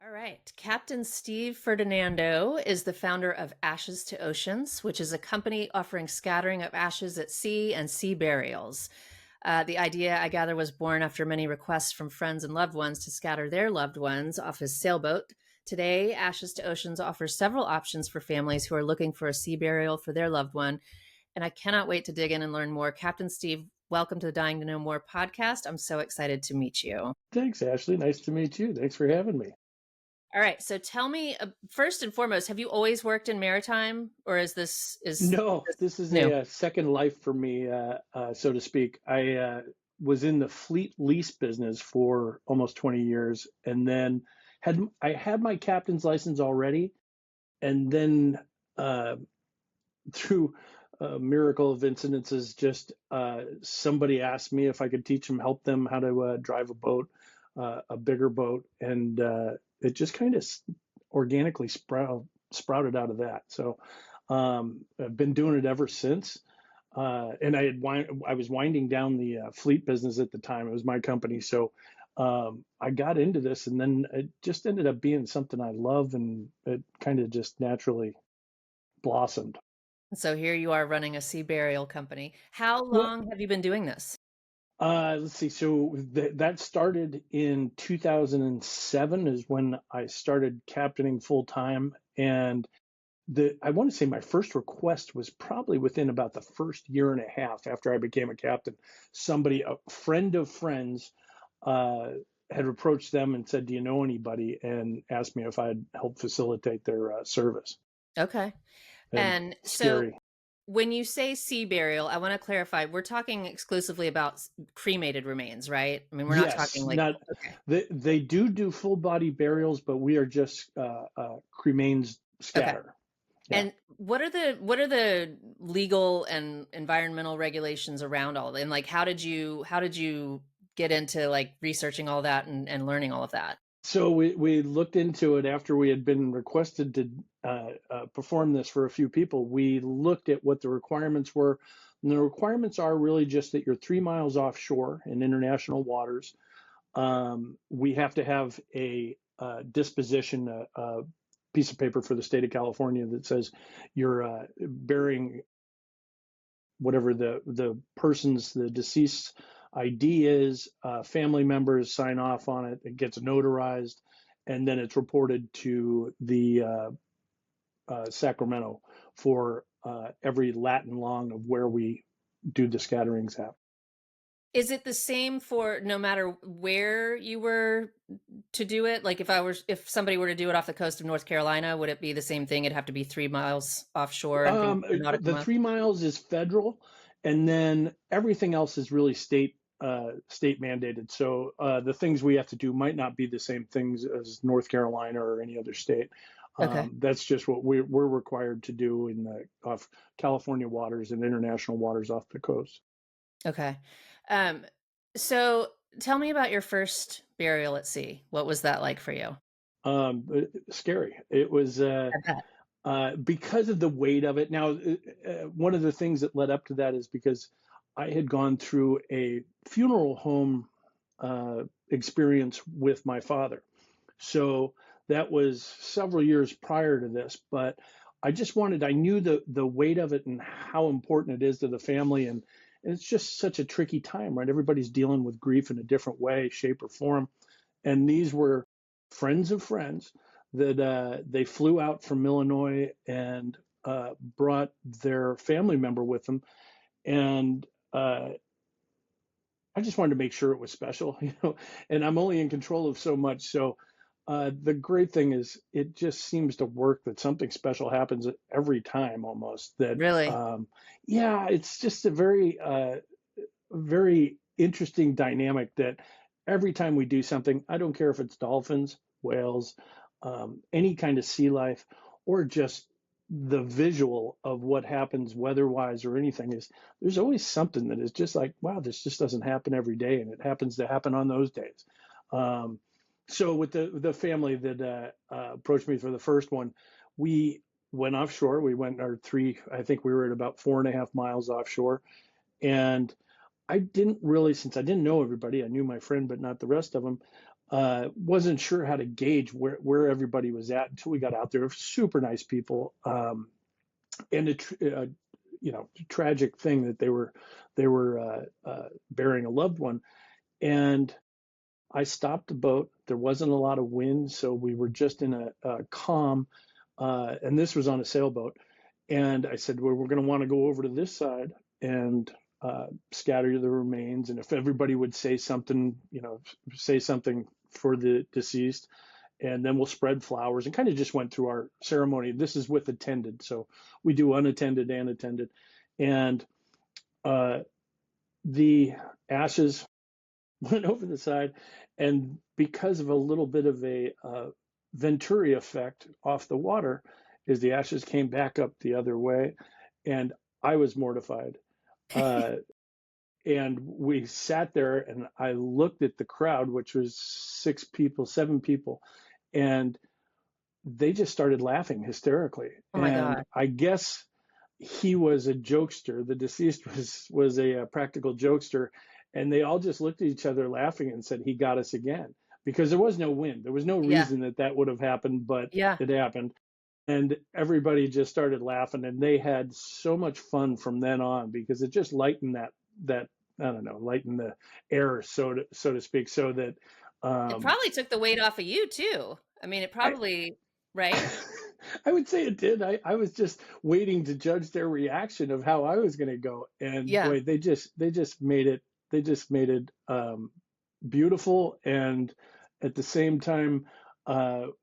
All right. Captain Steve Ferdinando is the founder of Ashes to Oceans, which is a company offering scattering of ashes at sea and sea burials. The idea, I gather, was born after many requests from friends and loved ones to scatter their loved ones off his sailboat. Today, Ashes to Oceans offers several options for families who are looking for a sea burial for their loved one. And I cannot wait to dig in and learn more. Captain Steve, welcome to the Dying to Know More podcast. I'm so excited to meet you. Thanks, Ashley. Nice to meet you. Thanks for having me. All right. So tell me, first and foremost, have you always worked in maritime, or is No, this this is new? a second life for me, so to speak. I was in the fleet lease business for almost 20 years, and then I had my captain's license already, and then uh, through a miracle of incidences, just somebody asked me if I could teach them, help them how to drive a boat, a bigger boat, and it just kind of organically sprouted out of that. So I've been doing it ever since. And I was winding down the fleet business at the time. It was my company, so I got into this, and then it just ended up being something I love, and it kind of just naturally blossomed. So here you are running a sea burial company. How Well, long have you been doing this? let's see. So that started in 2007 is when I started captaining full time, and the I want to say my first request was probably within about the first year and a half after I became a captain. Somebody, a friend of friends, uh, had approached them and said, "Do you know anybody?" and asked me if I'd help facilitate their service. Okay. And And so scary. when you say sea burial, I want to clarify, we're talking exclusively about cremated remains, right? I mean, we're not talking Yes, like, not okay. they do full body burials, but we are just cremains Okay. scatter. Yeah. And what are the legal and environmental regulations around all of it? And like how did you get into like researching all that and learning all of that? So we looked into it after we had been requested to perform this for a few people. We looked at what the requirements were. And the requirements are really just that you're 3 miles offshore in international waters. We have to have a disposition, a piece of paper for the state of California that says you're burying whatever the deceased ID is. Family members sign off on it. It gets notarized, and then it's reported to the Sacramento for every lat and long of where we do the scatterings at. Is it the same for no matter where you were to do it? Like if somebody were to do it off the coast of North Carolina, would it be the same thing? It'd have to be 3 miles offshore and things are nautical The miles. 3 miles is federal, and then everything else is really state mandated. So the things we have to do might not be the same things as North Carolina or any other state. Okay. That's just what we're required to do in the off California waters and international waters off the coast. Okay. Um, so tell me about your first burial at sea. What was that like for you? Scary. It was I bet. because of the weight of it. Now, one of the things that led up to that is because I had gone through a funeral home experience with my father. So that was several years prior to this, but I knew the weight of it and how important it is to the family. And it's just such a tricky time, right? Everybody's dealing with grief in a different way, shape, or form. And these were friends of friends that they flew out from Illinois and brought their family member with them. And I just wanted to make sure it was special, and I'm only in control of so much. So the great thing is it just seems to work that something special happens every time almost that, Really? yeah, it's just a very interesting dynamic that every time we do something, I don't care if it's dolphins, whales, any kind of sea life, or just the visual of what happens weather-wise or anything is there's always something that is just like, wow, this just doesn't happen every day, and it happens to happen on those days. Um, so with the family that approached me for the first one, we went offshore. We went our three, I think we were at about 4.5 miles offshore, and I didn't really, since I didn't know everybody, I knew my friend, but not the rest of them. Wasn't sure how to gauge where everybody was at until we got out there. Super nice people, and tragic thing that they were burying a loved one. And I stopped the boat. There wasn't a lot of wind, so we were just in a calm. And this was on a sailboat. And I said, well, we're going to want to go over to this side and scatter the remains. And if everybody would say something, say something for the deceased, and then we'll spread flowers and kind of just went through our ceremony. This is with attended, so we do unattended and attended. And uh, the ashes went over the side, and because of a little bit of a Venturi effect off the water, is the ashes came back up the other way, and I was mortified. Uh, and we sat there, and I looked at the crowd, which was 6 people, 7 people, and they just started laughing hysterically. Oh my And God. I guess he was a jokester. The deceased was a practical jokester, and they all just looked at each other laughing and said, "He got us again," because there was no wind. There was no Yeah. reason that that would have happened, but Yeah. it happened. And everybody just started laughing, and they had so much fun from then on because it just lightened that I don't know, lightened the air, so to speak, so that It um, probably took the weight off of you too. I mean, it I probably, right? I would say it did. I was just waiting to judge their reaction of how I was going to go, and Yeah. boy, they just made it beautiful, and at the same time,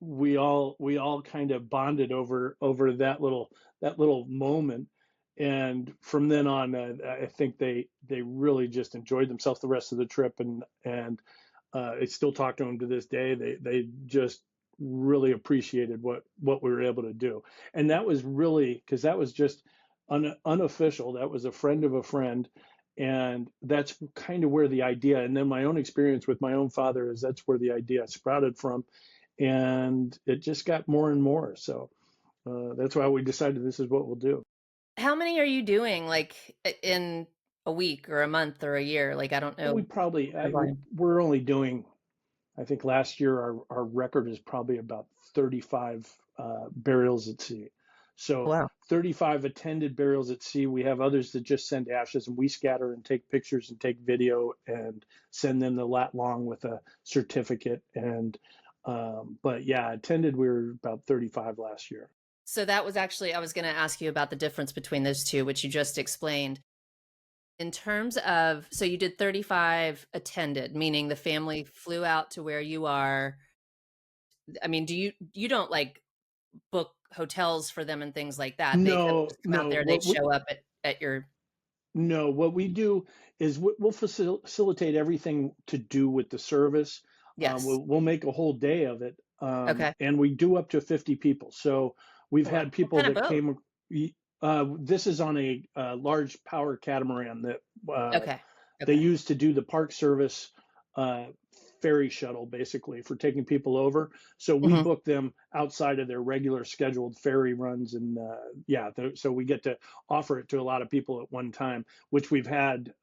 we all kind of bonded over that little moment, and from then on, I think they really just enjoyed themselves the rest of the trip, and I still talk to them to this day. They just really appreciated what we were able to do, and that was really because that was just unofficial. That was a friend of a friend, and that's kind of where the idea. And then my own experience with my own father is that's where the idea sprouted from, and it just got more and more. So that's why we decided this is what we'll do. How many are you doing like in a week or a month or a year? Like, I don't We know probably the volume. we're only doing. I think last year our record is probably about 35 burials at sea. So Wow. 35 attended burials at sea. We have others that just send ashes, and we scatter and take pictures and take video and send them the lat long with a certificate. And but yeah, attended we were about 35 last year. So that was actually, I was going to ask you about the difference between those two, which you just explained. In terms of, so you did 35 attended, meaning the family flew out to where you are. I mean, you don't like book hotels for them and things like that. They kind of No, just come out no. there, they show up at your, No, what we do is we'll facilitate everything to do with the service. yes. We'll make a whole day of it, Okay. and we do up to 50 people. So we've Oh, wow. had What people kind of that boat? came. This is on a large power catamaran that Okay. they Okay. use to do the park service uh, ferry shuttle, basically for taking people over. So we Hmm. book them outside of their regular scheduled ferry runs, and yeah, so we get to offer it to a lot of people at one time. Which we've had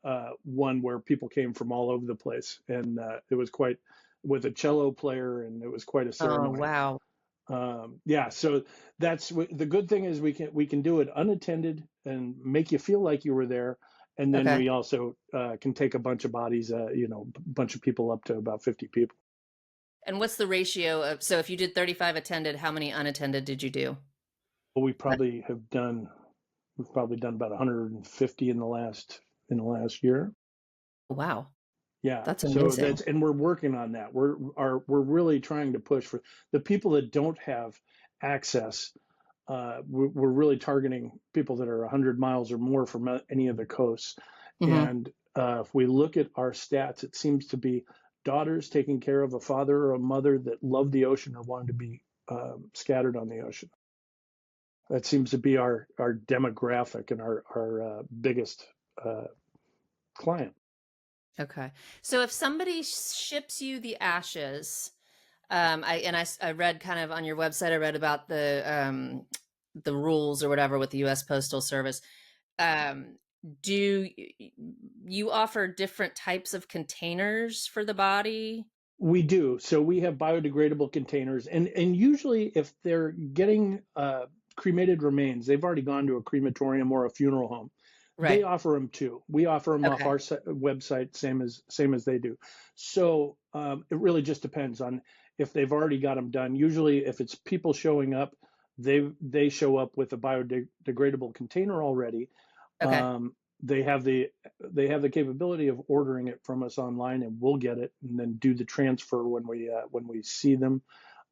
one where people came from all over the place, and it was quite with a cello player, and it was quite a Oh, ceremony. wow. Yeah, so that's the good thing is we can do it unattended and make you feel like you were there, and then Okay. we also can take a bunch of bodies, bunch of people up to about 50 people. And what's the ratio of, so if you did 35 attended, how many unattended did you do? But we've probably done about 150 in the last year. Wow. Yeah, That's so amazing. that's and we're working on that. We're really trying to push for the people that don't have access. We're really targeting people that are 100 miles or more from any of the coasts. Hmm. And if we look at our stats, it seems to be daughters taking care of a father or a mother that love the ocean or wanted to be scattered on the ocean. That seems to be our demographic and our biggest uh, client. Okay. So if somebody ships you the ashes, I read kind of on your website, I read about the rules or whatever with the U.S. Postal Service. Do you offer different types of containers for the body? We do. So we have biodegradable containers, and usually if they're getting cremated remains, they've already gone to a crematorium or a funeral home. They Right. offer them too. We offer them off Okay. our website, same as they do. So it really just depends on if they've already got them done. Usually, if it's people showing up, they show up with a biodegradable container already. Okay. Um, they have the capability of ordering it from us online, and we'll get it and then do the transfer when we see them.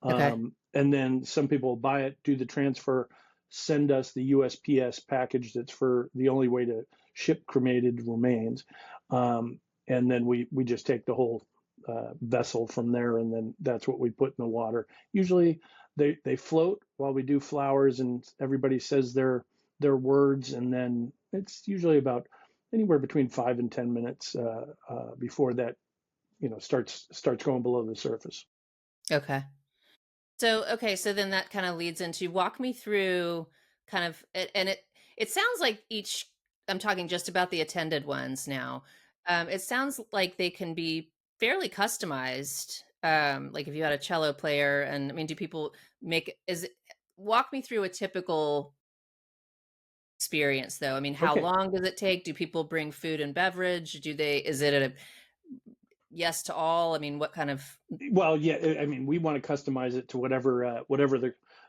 Okay. And then some people buy it, do the transfer, send us the USPS package that's for the only way to ship cremated remains. And then we just take the whole vessel from there, and then that's what we put in the water. Usually they float while we do flowers, and everybody says their words, and then it's usually about anywhere between 5 and 10 minutes before that starts going below the surface. Okay. So, okay, so then that kind of leads into walk me through kind of and it sounds like each I'm talking just about the attended ones now. It sounds like they can be fairly customized. Like if you had a cello player and I mean, do people make is it walk me through a typical experience though? I mean, how Okay. long does it take? Do people bring food and beverage? Do they is it a yes to all? I mean, what kind of Well, yeah, I mean, we want to customize it to whatever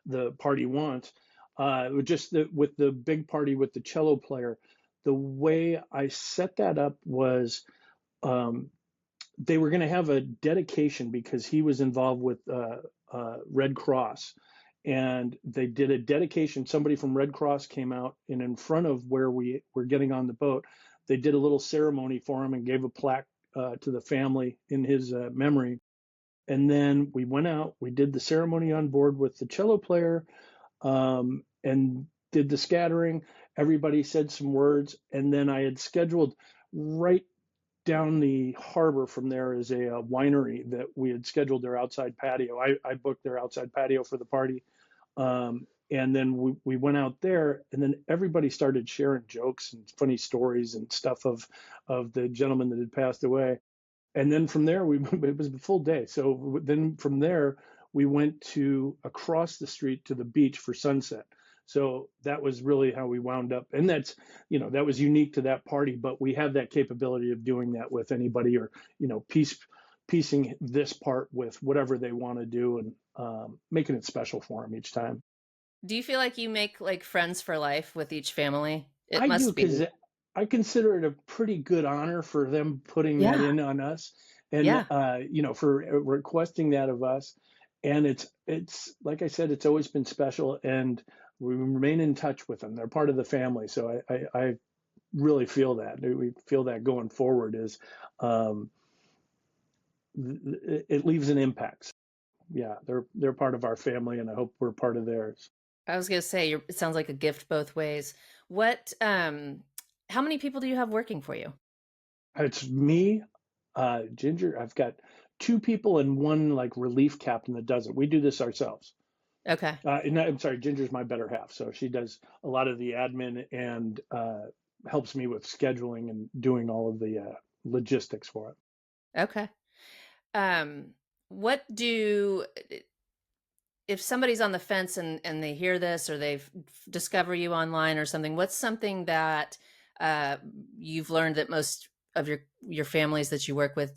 the party wants. With the big party with the cello player, the way I set that up was um, they were going to have a dedication because he was involved with Red Cross, and they did a dedication. Somebody from Red Cross came out, and in front of where we were getting on the boat, they did a little ceremony for him and gave a plaque to the family in his memory. And then we went out, we did the ceremony on board with the cello player, and did the scattering. Everybody said some words, and then I had scheduled right down the harbor from there is a winery that we had scheduled their outside patio. I booked their outside patio for the party. And then we went out there, and then everybody started sharing jokes and funny stories and stuff of the gentleman that had passed away. And then from there, it was a full day. So then from there, we went to across the street to the beach for sunset. So that was really how we wound up. And that was unique to that party, but we have that capability of doing that with anybody, or, piecing this part with whatever they want to do, and making it special for them each time. do you feel like you make like friends for life with each family? It I do, must because be. I consider it a pretty good honor for them putting that Yeah. in on us, and Yeah. for requesting that of us. And it's like I said, it's always been special, and we remain in touch with them. They're part of the family, so I really feel that we feel that going forward is um, it leaves an impact. Yeah, they're part of our family, and I hope we're part of theirs. I was gonna say it sounds like a gift both ways. What how many people do you have working for you? It's me, Ginger. I've got two people and one like relief captain that does it. We do this ourselves. Okay. And I'm sorry, Ginger's my better half, so she does a lot of the admin and helps me with scheduling and doing all of the logistics for it. Okay. Um what do if somebody's on the fence and they hear this or they discover you online or something, what's something that uh you've learned that most of your families that you work with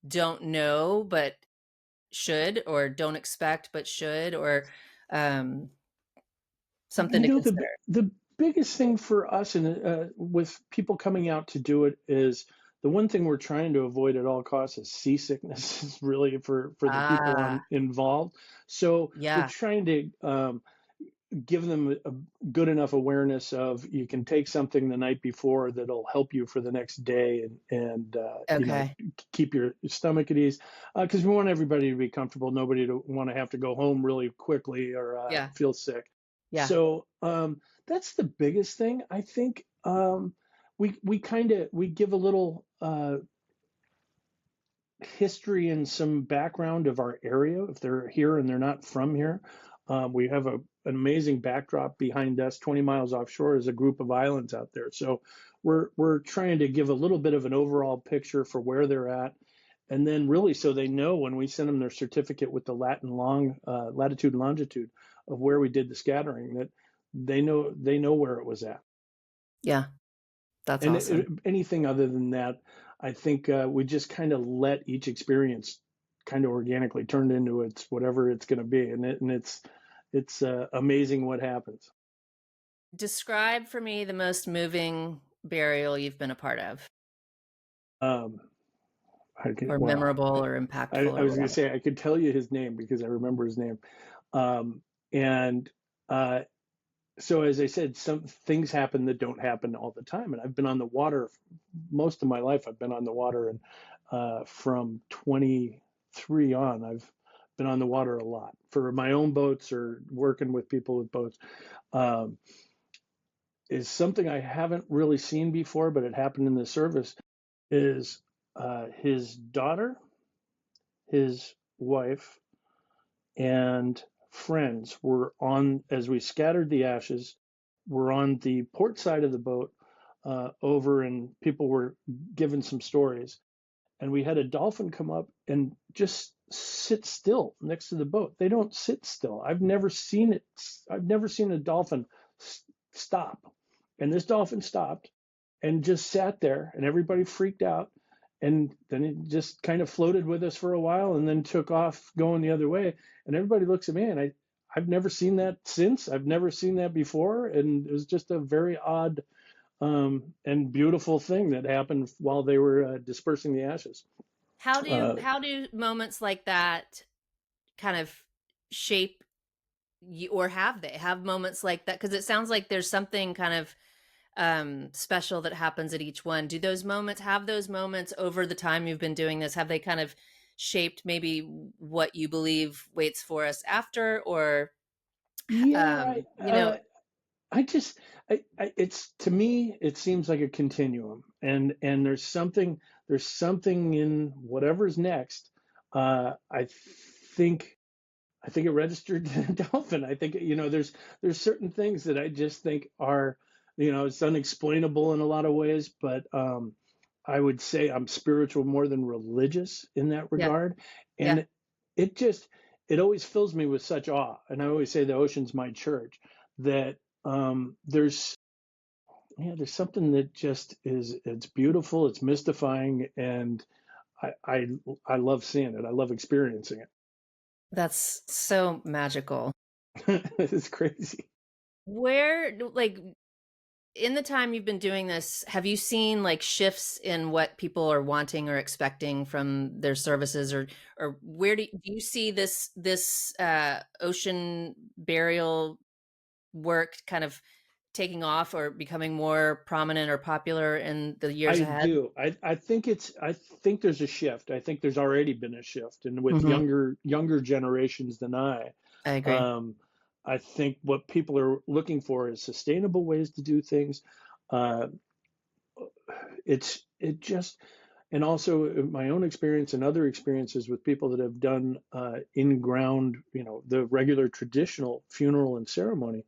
don't know but should or don't expect but should or um something to The consider. the biggest thing for us, and with people coming out to do it, is the one thing we're trying to avoid at all costs is seasickness. Is really for the people Ah, involved. So we're yeah. trying to give them a good enough awareness of you can take something the night before that'll help you for the next day, and Okay. keep your stomach at ease, because we want everybody to be comfortable, nobody to want to have to go home really quickly or Yeah. feel sick. Yeah. So that's the biggest thing, I think. We give a little history and some background of our area if they're here and they're not from here. We have an amazing backdrop behind us. 20 miles offshore is a group of islands out there. So we're trying to give a little bit of an overall picture for where they're at, and then really so they know when we send them their certificate with the latitude and longitude of where we did the scattering, that they know where it was at. Yeah, that's And awesome. anything other than that, I think we just kind of let each experience kind of organically turn into its whatever it's going to be, and it's amazing what happens. Describe for me the most moving burial you've been a part of, Um, or well, memorable or impactful I or was going to whatever. say I could tell you his name because I remember his name, and uh, so as I said, some things happen that don't happen all the time. And I've been on the water most of my life. I've been on the water, and from 23 on, I've been on the water a lot for my own boats or working with people with boats. Um, is something I haven't really seen before, but it happened in the service. Is his daughter, his wife, and friends were on, as we scattered the ashes, were on the port side of the boat over, and people were given some stories. And we had a dolphin come up and just sit still next to the boat. They don't sit still. I've never seen it. I've never seen a dolphin stop. And this dolphin stopped and just sat there, and everybody freaked out. And then it just kind of floated with us for a while and then took off going the other way. And everybody looks at me, and I've never seen that since. I've never seen that before. And it was just a very odd and beautiful thing that happened while they were dispersing the ashes. Uh, How do moments like that kind of shape you, or have they have moments like that? Because it sounds like there's something kind of special that happens at each one. Do those moments have those moments over the time you've been doing this? Have they kind of shaped maybe what you believe waits for us after, or yeah, you know, I just, it's to me, it seems like a continuum, and there's something in whatever's next. Think I think it registered to Dolphin. I think there's certain things that I just think are it's unexplainable in a lot of ways, but I would say I'm spiritual more than religious in that yeah, regard, yeah, and it just it always fills me with such awe. And I always say the ocean's my church. That there's there's something that just it's beautiful, it's mystifying, and I I I love seeing it. I love experiencing that's so magical. it. It's crazy. Where, like, in the time you've been doing this, have you seen like shifts in what people are wanting or expecting from their services, or where do you see this ocean burial work kind of taking off or becoming more prominent or popular in the years I ahead? do. I think there's a shift. I think there's already been a shift, and with Hmm. younger generations than I agree. um, I think what people are looking for is sustainable ways to do things. Uh, it just and also my own experience and other experiences with people that have done in ground, the regular traditional funeral and ceremony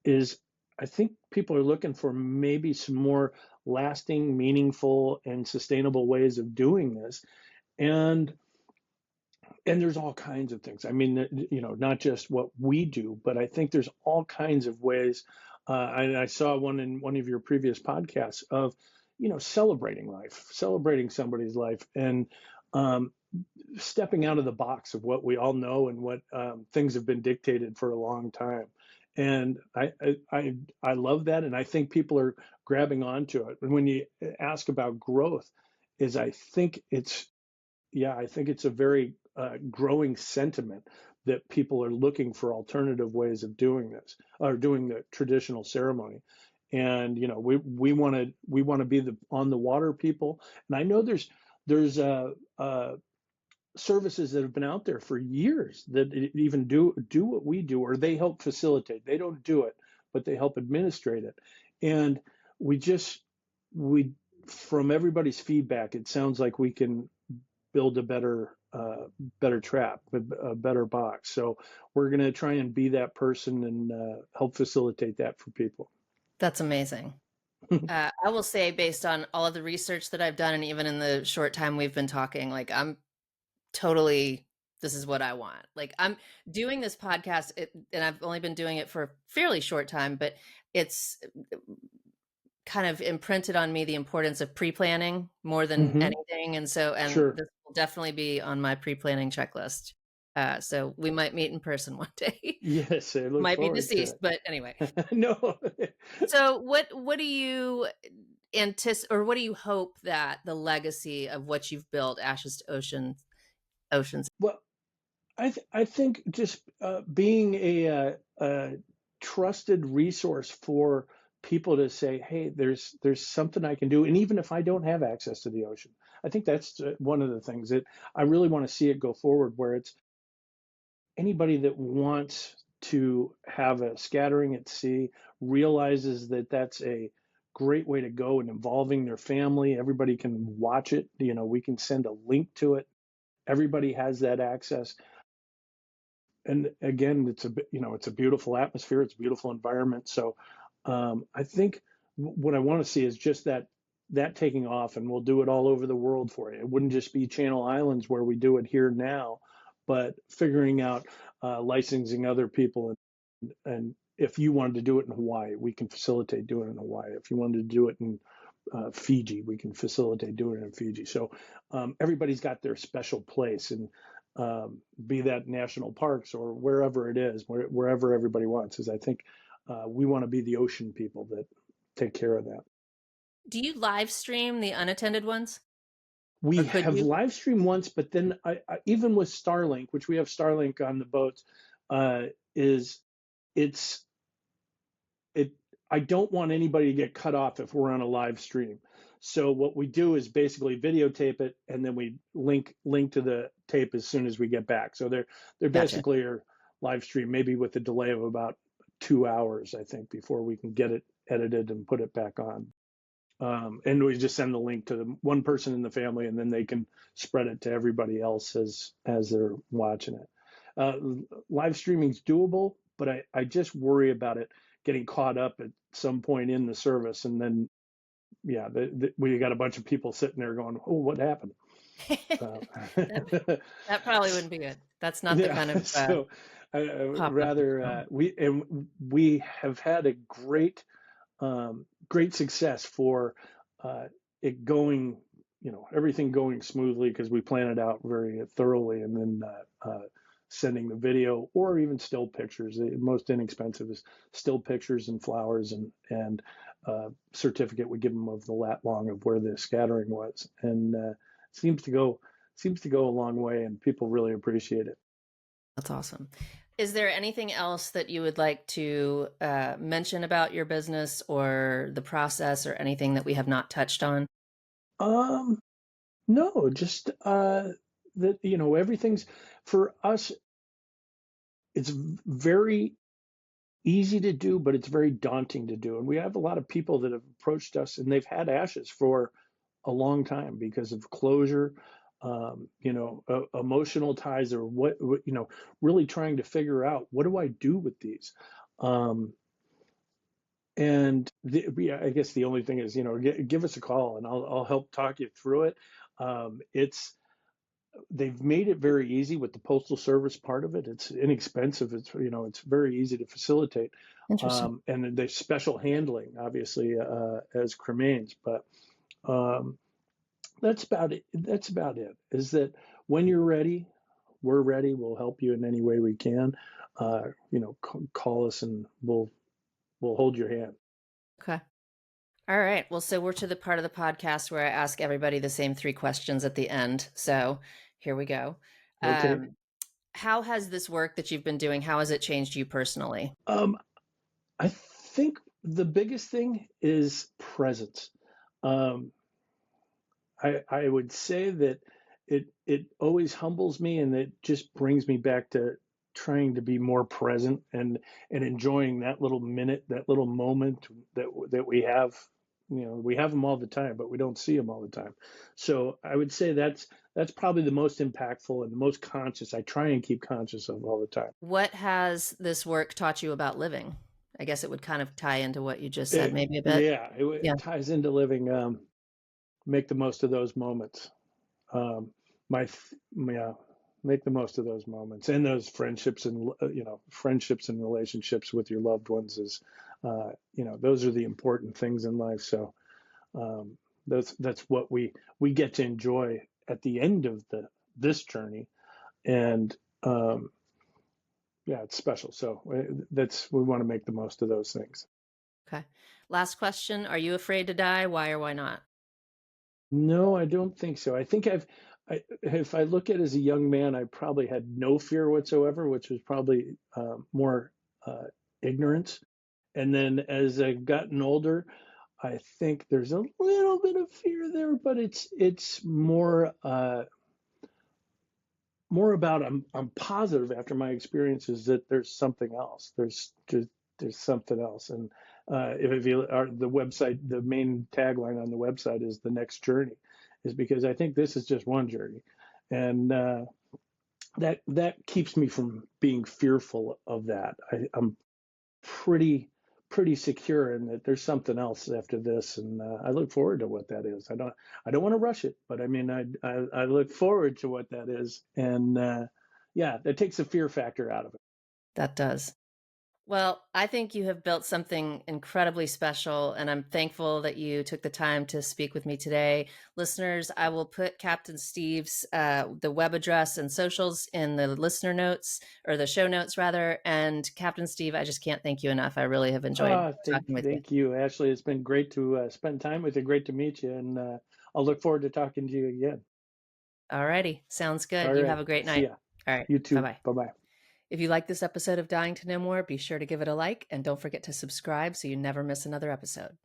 is I think people are looking for maybe some more lasting, meaningful, and sustainable ways of doing this. And there's all kinds of things. I mean, not just what we do, but I think there's all kinds of ways. I saw one in one of your previous podcasts of, celebrating life, celebrating somebody's life, and um, stepping out of the box of what we all know and what things have been dictated for a long time. And I love that, and I think people are grabbing onto it. And when you ask about growth, is I think it's a very growing sentiment that people are looking for alternative ways of doing this or doing the traditional ceremony. And we want to be the on the water people. And I know there's services that have been out there for years that even do what we do, or they help facilitate. They don't do it, but they help administrate it. And we just we from everybody's feedback, it sounds like we can build a better uh, better trap, a better box. So we're going to try and be that person and help facilitate that for people. That's amazing. I will say, based on all of the research that I've done, and even in the short time we've been talking, like I'm totally, this is what I want. Like I'm doing this podcast, and I've only been doing it for a fairly short time, but it's kind of imprinted on me the importance of pre-planning more than Hmm. anything. And so, and Sure. this will definitely be on my pre-planning checklist. So we might meet in person one day. Yes, I look Might be forward to deceased, but anyway. it. No. So what do you anticipate, or what do you hope that the legacy of what you've built, Ashes to Oceans? Well, I think just being a trusted resource for people to say, hey, there's something I can do, and even if I don't have access to the ocean, I think that's one of the things that I really want to see it go forward, where it's anybody that wants to have a scattering at sea realizes that that's a great way to go and involving their family. Everybody can watch it. You know, we can send a link to it. Everybody has that access. And again, it's a beautiful atmosphere. It's a beautiful environment. So I think what I want to see is just that taking off, and we'll do it all over the world for you. It wouldn't just be Channel Islands where we do it here now, but figuring out licensing other people, and if you wanted to do it in Hawaii, we can facilitate doing it in Hawaii. If you wanted to do it in Fiji, we can facilitate doing it in Fiji. So everybody's got their special place, and be that national parks or wherever it is, wherever everybody wants. Is I think we want to be the ocean people that take care of that. Do you live stream the unattended ones, or We could have you? live streamed once, but then even with Starlink, which we have Starlink on the boats, is it's it I don't want anybody to get cut off if we're on a live stream. So what we do is basically videotape it, and then we link to the tape as soon as we get back. So they're Gotcha. basically are live stream, maybe with a delay of about 2 hours, I think, before we can get it edited and put it back on. And we just send the link to the one person in the family, and then they can spread it to everybody else as they're watching it. Uh, Live streaming is doable, but I just worry about it getting caught up at some point in the service, and then yeah, we got a bunch of people sitting there going, "Oh, what happened?" Uh, that, that probably wouldn't be good. That's not the yeah, kind of so pop up that you want. we have had a great success for it going, everything going smoothly because we plan it out very thoroughly, and then sending the video or even still pictures. The most inexpensive is still pictures and flowers, and certificate we give them of the lat long of where the scattering was, and seems to go seems to go a long way, and people really appreciate it. That's awesome. Is there anything else that you would like to mention about your business or the process, or anything that we have not touched on? Um, no, just that everything's for us. It's very easy to do, but it's very daunting to do. And we have a lot of people that have approached us, and they've had ashes for a long time because of closure, emotional ties, or really trying to figure out, what do I do with these? Um, yeah, I guess the only thing is, give us a call, and I'll help talk you through it. It's They've made it very easy with the postal service part of it. It's inexpensive. It's very easy to facilitate, Interesting. and there's special handling, obviously, as cremains. But um, that's about it. That's about it. Is that when you're ready, we're ready. We'll help you in any way we can. Call us, and we'll hold your hand. Okay. All right. Well, so we're to the part of the podcast where I ask everybody the same three questions at the end. So here we go. Okay. Um, how has this work that you've been doing, how has it changed you personally? Um, I think the biggest thing is presence. Um, I would say that it always humbles me, and it just brings me back to trying to be more present, and enjoying that little minute, that little moment that we have we have them all the time, but we don't see them all the time. So I would say that's probably the most impactful and the most conscious. I try and keep conscious of all the time. What has this work taught you about living? I guess it would kind of tie into what you just said, It, maybe a bit. yeah, Yeah. it ties into living. Make the most of those moments. Yeah, make the most of those moments and those friendships, and friendships and relationships with your loved ones is, those are the important things in life. So um, that's what we get to enjoy at the end of this journey, and yeah, it's special. So that's we want to make the most of those things. Okay. Last question. Are you afraid to die? Why or why not? No, I don't think so. I think if I look at it as a young man, I probably had no fear whatsoever, which was probably more uh, ignorance. And then as I've gotten older, I think there's a little bit of fear there, but it's more about I'm positive after my experiences that there's something else. There's something else. And if you are the website, the main tagline on the website is the next journey, is because I think this is just one journey, and that keeps me from being fearful of that. I'm pretty pretty secure in that there's something else after this, and I look forward to what that is. I don't want to rush it, but I mean I look forward to what that is, and yeah, that takes the fear factor out of it. That does. Well, I think you have built something incredibly special, and I'm thankful that you took the time to speak with me today. Listeners, I will put Captain Steve's the web address and socials in the listener notes, or the show notes rather. And Captain Steve, I just can't thank you enough. I really have enjoyed Thank talking with you. thank you, Ashley. It's been great to spend time with you. Great to meet you, and I'll look forward to talking to you again. All righty. Sounds All good. You have right, a great see night. ya. All right. You Bye too. bye. Bye bye. If you like this episode of Dying to Know More, be sure to give it a like and don't forget to subscribe so you never miss another episode.